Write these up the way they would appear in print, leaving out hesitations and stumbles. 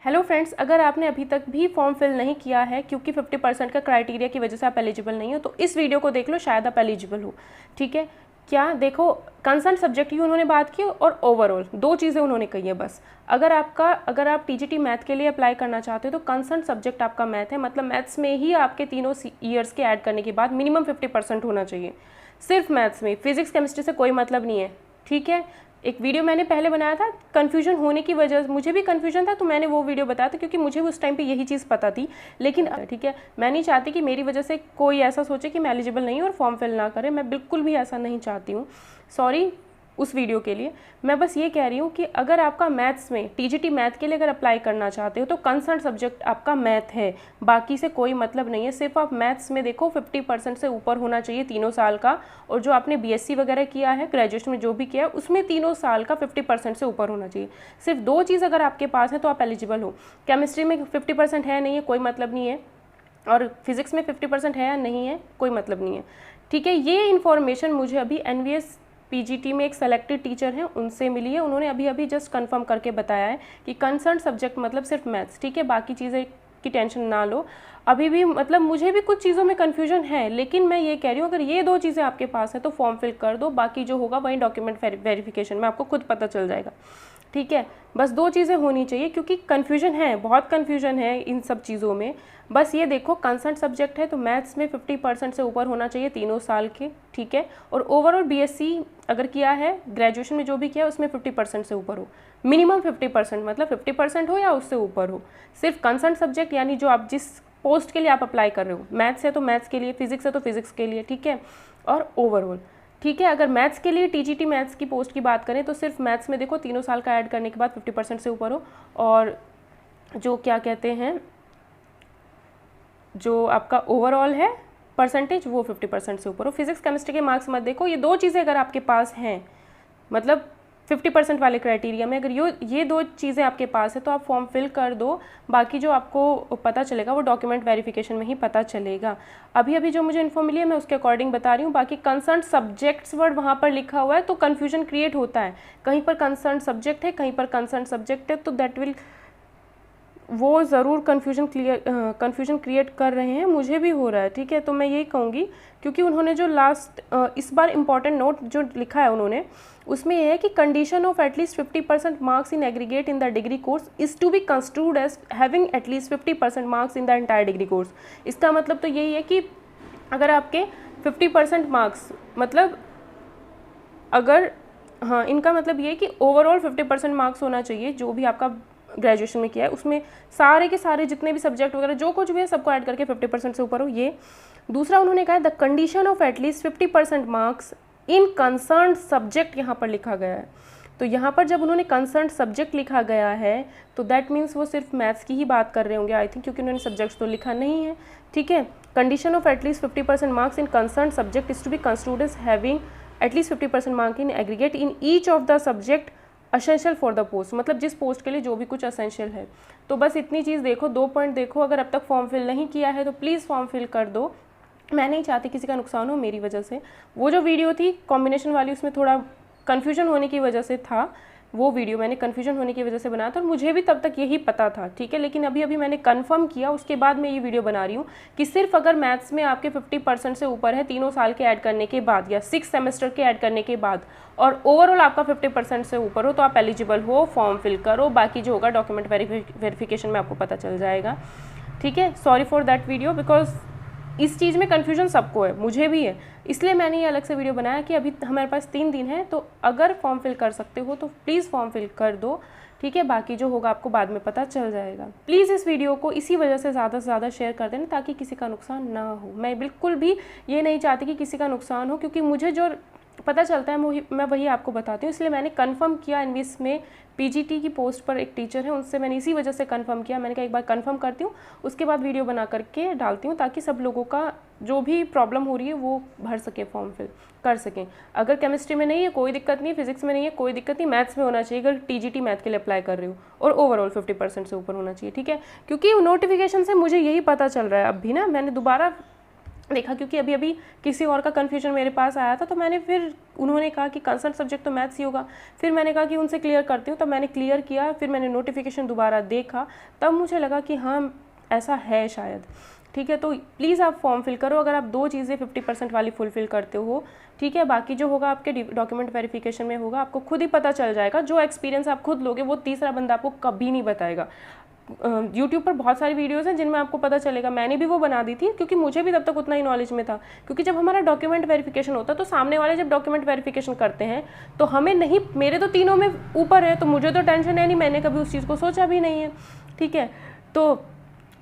Hello friends, अगर आपने अभी तक भी फॉर्म फिल नहीं किया है क्योंकि 50% का क्राइटेरिया की वजह से आप एलिजिबल नहीं हो तो इस वीडियो को देख लो, शायद आप एलिजिबल हो। ठीक है, क्या देखो, कंसर्न सब्जेक्ट की उन्होंने बात की और ओवरऑल दो चीज़ें उन्होंने कही है बस। अगर आप टीजीटी मैथ के लिए अप्लाई करना चाहते हो तो कंसर्न सब्जेक्ट आपका मैथ है, मतलब मैथ्स में ही आपके तीनों ईयर्स के ऐड करने के बाद मिनिमम 50% होना चाहिए, सिर्फ मैथ्स में। फिजिक्स केमिस्ट्री से कोई मतलब नहीं है। ठीक है, एक वीडियो मैंने पहले बनाया था, कन्फ्यूजन होने की वजह, मुझे भी कन्फ्यूजन था तो मैंने वो वीडियो बताया था क्योंकि मुझे उस टाइम पे यही चीज़ पता थी। लेकिन ठीक है, मैं नहीं चाहती कि मेरी वजह से कोई ऐसा सोचे कि मैं एलिजिबल नहीं हूँ और फॉर्म फिल ना करे, मैं बिल्कुल भी ऐसा नहीं चाहती हूँ। सॉरी उस वीडियो के लिए। मैं बस ये कह रही हूँ कि अगर आपका मैथ्स में टीजीटी मैथ के लिए अगर अप्लाई करना चाहते हो तो कंसर्न सब्जेक्ट आपका मैथ है, बाकी से कोई मतलब नहीं है। सिर्फ आप मैथ्स में देखो 50% से ऊपर होना चाहिए तीनों साल का, और जो आपने बीएससी वगैरह किया है, ग्रेजुएशन में जो भी किया है, उसमें तीनों साल का 50% से ऊपर होना चाहिए। सिर्फ दो चीज़ अगर आपके पास है तो आप एलिजिबल हो। केमिस्ट्री में 50% है नहीं है, कोई मतलब नहीं है, और फिजिक्स में 50% है या नहीं है, कोई मतलब नहीं है। ठीक है, ये इन्फॉर्मेशन मुझे अभी एनवीएस पीजीटी में एक सेलेक्टेड टीचर हैं उनसे मिली है, उन्होंने अभी अभी जस्ट कंफर्म करके बताया है कि कंसर्न सब्जेक्ट मतलब सिर्फ मैथ्स। ठीक है, बाकी चीज़ें की टेंशन ना लो। अभी भी मतलब मुझे भी कुछ चीज़ों में कन्फ्यूजन है, लेकिन मैं ये कह रही हूँ अगर ये दो चीज़ें आपके पास है तो फॉर्म फिल कर दो, बाकी जो होगा वही डॉक्यूमेंट वेरिफिकेशन में आपको खुद पता चल जाएगा। ठीक है, बस दो चीज़ें होनी चाहिए क्योंकि कन्फ्यूजन है, बहुत कन्फ्यूजन है इन सब चीज़ों में। बस ये देखो, कंसर्न सब्जेक्ट है तो मैथ्स में 50% से ऊपर होना चाहिए तीनों साल के। ठीक है, और ओवरऑल बीएससी अगर किया है, ग्रेजुएशन में जो भी किया है उसमें 50% से ऊपर हो, मिनिमम 50%, मतलब 50% हो या उससे ऊपर हो। सिर्फ कंसर्न सब्जेक्ट यानी जो आप जिस पोस्ट के लिए आप अप्लाई कर रहे हो, मैथ्स है तो मैथ्स के लिए, फिजिक्स है तो फिजिक्स के लिए। ठीक है, और ओवरऑल। ठीक है, अगर मैथ्स के लिए टीजीटी मैथ्स की पोस्ट की बात करें तो सिर्फ मैथ्स में देखो तीनों साल का ऐड करने के बाद 50% से ऊपर हो, और जो क्या कहते हैं, जो आपका ओवरऑल है परसेंटेज वो 50% से ऊपर हो। फिजिक्स केमिस्ट्री के मार्क्स मत देखो, ये दो चीज़ें अगर आपके पास हैं, मतलब 50% वाले क्राइटेरिया में अगर ये दो चीज़ें आपके पास है तो आप फॉर्म फिल कर दो। बाकी जो आपको पता चलेगा वो डॉक्यूमेंट वेरिफिकेशन में ही पता चलेगा। अभी अभी जो मुझे इन्फो मिली है मैं उसके अकॉर्डिंग बता रही हूँ। बाकी कंसर्न सब्जेक्ट्स वर्ड वहाँ पर लिखा हुआ है तो कन्फ्यूजन क्रिएट होता है, कहीं पर कंसर्न सब्जेक्ट है, कहीं पर कंसर्न सब्जेक्ट है, तो दैट विल, वो ज़रूर कन्फ्यूजन क्रिएट कर रहे हैं, मुझे भी हो रहा है। ठीक है, तो मैं यही कहूँगी क्योंकि उन्होंने जो लास्ट इस बार इम्पॉर्टेंट नोट जो लिखा है उन्होंने, उसमें यह है कि condition of at least 50% marks in aggregate in the degree course is to be construed as having at least 50% marks in the entire degree course. इसका मतलब तो यही है कि अगर आपके 50% मार्क्स, मतलब अगर, हाँ, इनका मतलब ये है कि ओवरऑल 50% मार्क्स होना चाहिए जो भी आपका ग्रेजुएशन में किया है, उसमें सारे के सारे जितने भी सब्जेक्ट वगैरह जो कुछ भी है सबको ऐड करके 50% से ऊपर हो। ये दूसरा उन्होंने कहा है the condition of at least 50% marks in concern subject, यहाँ पर लिखा गया है। तो यहाँ पर जब उन्होंने कंसर्न सब्जेक्ट लिखा गया है तो दैट मीन्स वो सिर्फ मैथ्स की ही बात कर रहे होंगे आई थिंक, क्योंकि उन्होंने सब्जेक्ट्स तो लिखा नहीं है। ठीक है, condition of at least 50% marks in concern subject is to be construed as having at least 50% mark in aggregate in each of the subject essential for the post, मतलब जिस पोस्ट के लिए जो भी कुछ असेंशियल है। तो बस इतनी चीज़ देखो, दो पॉइंट देखो। अगर अब तक फॉर्म फिल नहीं किया है तो प्लीज़ फॉर्म फिल कर दो। मैं नहीं चाहती किसी का नुकसान हो मेरी वजह से। वो जो वीडियो थी कॉम्बिनेशन वाली, उसमें थोड़ा कन्फ्यूजन होने की वजह से था, वो वीडियो मैंने कन्फ्यूजन होने की वजह से बनाया था और मुझे भी तब तक यही पता था। ठीक है, लेकिन अभी अभी मैंने कन्फर्म किया, उसके बाद मैं ये वीडियो बना रही हूँ कि सिर्फ अगर मैथ्स में आपके 50% से ऊपर है तीनों साल के ऐड करने के बाद या 6 सेमेस्टर के ऐड करने के बाद, और ओवरऑल आपका 50% से ऊपर हो तो आप एलिजिबल हो, फॉर्म फिल करो। बाकी जो होगा डॉक्यूमेंट वेरिफिकेशन में आपको पता चल जाएगा। ठीक है, sorry for that video, because इस चीज़ में कन्फ्यूजन सबको है, मुझे भी है, इसलिए मैंने ये अलग से वीडियो बनाया कि अभी हमारे पास 3 दिन है, तो अगर फॉर्म फिल कर सकते हो तो प्लीज़ फॉर्म फिल कर दो। ठीक है, बाकी जो होगा आपको बाद में पता चल जाएगा। प्लीज़ इस वीडियो को इसी वजह से ज़्यादा से ज़्यादा शेयर कर देना ताकि किसी का नुकसान ना हो। मैं बिल्कुल भी ये नहीं चाहती कि किसी का नुकसान हो, क्योंकि मुझे जो पता चलता है मैं वही आपको बताती हूँ। इसलिए मैंने कंफर्म किया, एनवीएस में पीजीटी की पोस्ट पर एक टीचर है, उनसे मैंने इसी वजह से कंफर्म किया। मैंने कहा एक बार कंफर्म करती हूँ, उसके बाद वीडियो बना करके डालती हूँ ताकि सब लोगों का जो भी प्रॉब्लम हो रही है वो भर सके, फॉर्म फिल कर सकें। अगर केमिस्ट्री में नहीं है कोई दिक्कत नहीं, फिजिक्स में नहीं है कोई दिक्कत नहीं, मैथ्स में होना चाहिए अगर टीजीटी मैथ के लिए अप्लाई कर रही हो, और ओवरऑल 50% से ऊपर होना चाहिए। ठीक है, क्योंकि नोटिफिकेशन से मुझे यही पता चल रहा है। अब भी ना मैंने दोबारा देखा, क्योंकि अभी अभी किसी और का कन्फ्यूजन मेरे पास आया था, तो मैंने फिर उन्होंने कहा कि कंसर्न सब्जेक्ट तो मैथ्स ही होगा, फिर मैंने कहा कि उनसे क्लियर करती हूँ, तब मैंने क्लियर किया, फिर मैंने नोटिफिकेशन दोबारा देखा, तब मुझे लगा कि हाँ ऐसा है शायद। ठीक है, तो प्लीज़ आप फॉर्म फिल करो अगर आप 2 चीज़ें 50% वाली फुलफिल करते हो। ठीक है, बाकी जो होगा आपके डॉक्यूमेंट वेरिफिकेशन में होगा, आपको खुद ही पता चल जाएगा। जो एक्सपीरियंस आप खुद लोगे वो तीसरा बंदा आपको कभी नहीं बताएगा। यूट्यूब पर बहुत सारी वीडियोस हैं जिनमें आपको पता चलेगा, मैंने भी वो बना दी थी, क्योंकि मुझे भी तब तक उतना ही नॉलेज में था। क्योंकि जब हमारा डॉक्यूमेंट वेरिफिकेशन होता है तो सामने वाले जब डॉक्यूमेंट वेरिफिकेशन करते हैं तो हमें नहीं, मेरे तो तीनों में ऊपर है तो मुझे तो टेंशन है नहीं, मैंने कभी उस चीज़ को सोचा भी नहीं है। ठीक है, तो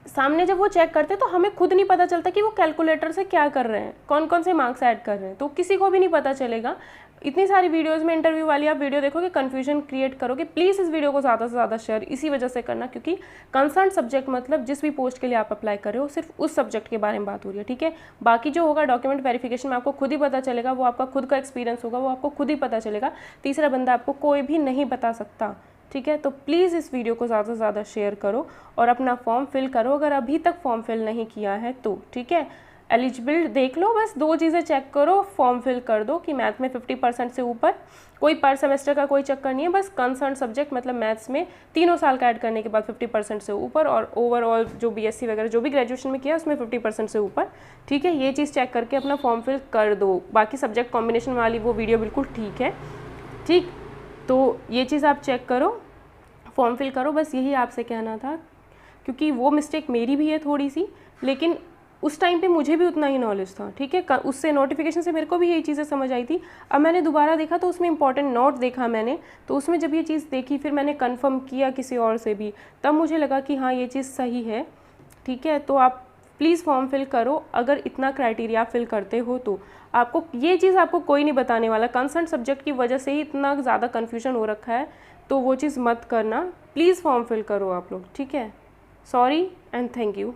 सामने जब वो चेक करते हैं तो हमें खुद नहीं पता चलता कि वो कैलकुलेटर से क्या कर रहे हैं, कौन कौन से मार्क्स ऐड कर रहे हैं, तो किसी को भी नहीं पता चलेगा। इतनी सारी वीडियोस में इंटरव्यू वाली आप वीडियो देखोगे, कन्फ्यूजन क्रिएट करोगे। प्लीज़ इस वीडियो को ज़्यादा से ज़्यादा शेयर इसी वजह से करना, क्योंकि कंसर्न सब्जेक्ट मतलब जिस भी पोस्ट के लिए आप अप्लाई कर रहे हो सिर्फ उस सब्जेक्ट के बारे में बात हो रही है। ठीक है, बाकी जो होगा डॉक्यूमेंट वेरिफिकेशन में आपको खुद ही पता चलेगा, वो आपका खुद का एक्सपीरियंस होगा, वो आपको खुद ही पता चलेगा, तीसरा बंदा आपको कोई भी नहीं बता सकता। ठीक है, तो प्लीज़ इस वीडियो को ज़्यादा से ज़्यादा शेयर करो और अपना फॉर्म फिल करो अगर अभी तक फॉर्म फिल नहीं किया है तो। ठीक है, एलिजिबल देख लो, बस 2 चीज़ें चेक करो, फॉर्म फिल कर दो कि मैथ में 50% से ऊपर, कोई पर सेमेस्टर का कोई चक्कर नहीं है, बस कंसर्न सब्जेक्ट मतलब मैथ्स में तीनों साल का ऐड करने के बाद 50% से ऊपर, और ओवरऑल जो BSc वगैरह जो भी ग्रेजुएशन में किया उसमें 50% से ऊपर। ठीक है, ये चीज़ चेक करके अपना फॉर्म फिल कर दो। बाकी सब्जेक्ट कॉम्बिनेशन वाली वो वीडियो बिल्कुल ठीक है। ठीक, तो ये चीज़ आप चेक करो, फॉर्म फिल करो, बस यही आपसे कहना था। क्योंकि वो मिस्टेक मेरी भी है थोड़ी सी, लेकिन उस टाइम पे मुझे भी उतना ही नॉलेज था। ठीक है, उससे नोटिफिकेशन से मेरे को भी यही चीज़ें समझ आई थी। अब मैंने दोबारा देखा तो उसमें इंपॉर्टेंट नोट देखा मैंने, तो उसमें जब ये चीज़ देखी फिर मैंने कंफर्म किया किसी और से भी, तब मुझे लगा कि हाँ ये चीज़ सही है। ठीक है, तो आप प्लीज़ फॉर्म फिल करो अगर इतना क्राइटेरिया फिल करते हो तो। आपको ये चीज़ आपको कोई नहीं बताने वाला, कंसर्न सब्जेक्ट की वजह से ही इतना ज़्यादा कन्फ्यूजन हो रखा है, तो वो चीज़ मत करना। प्लीज़ फॉर्म फिल करो आप लोग। ठीक है, सॉरी एंड थैंक यू।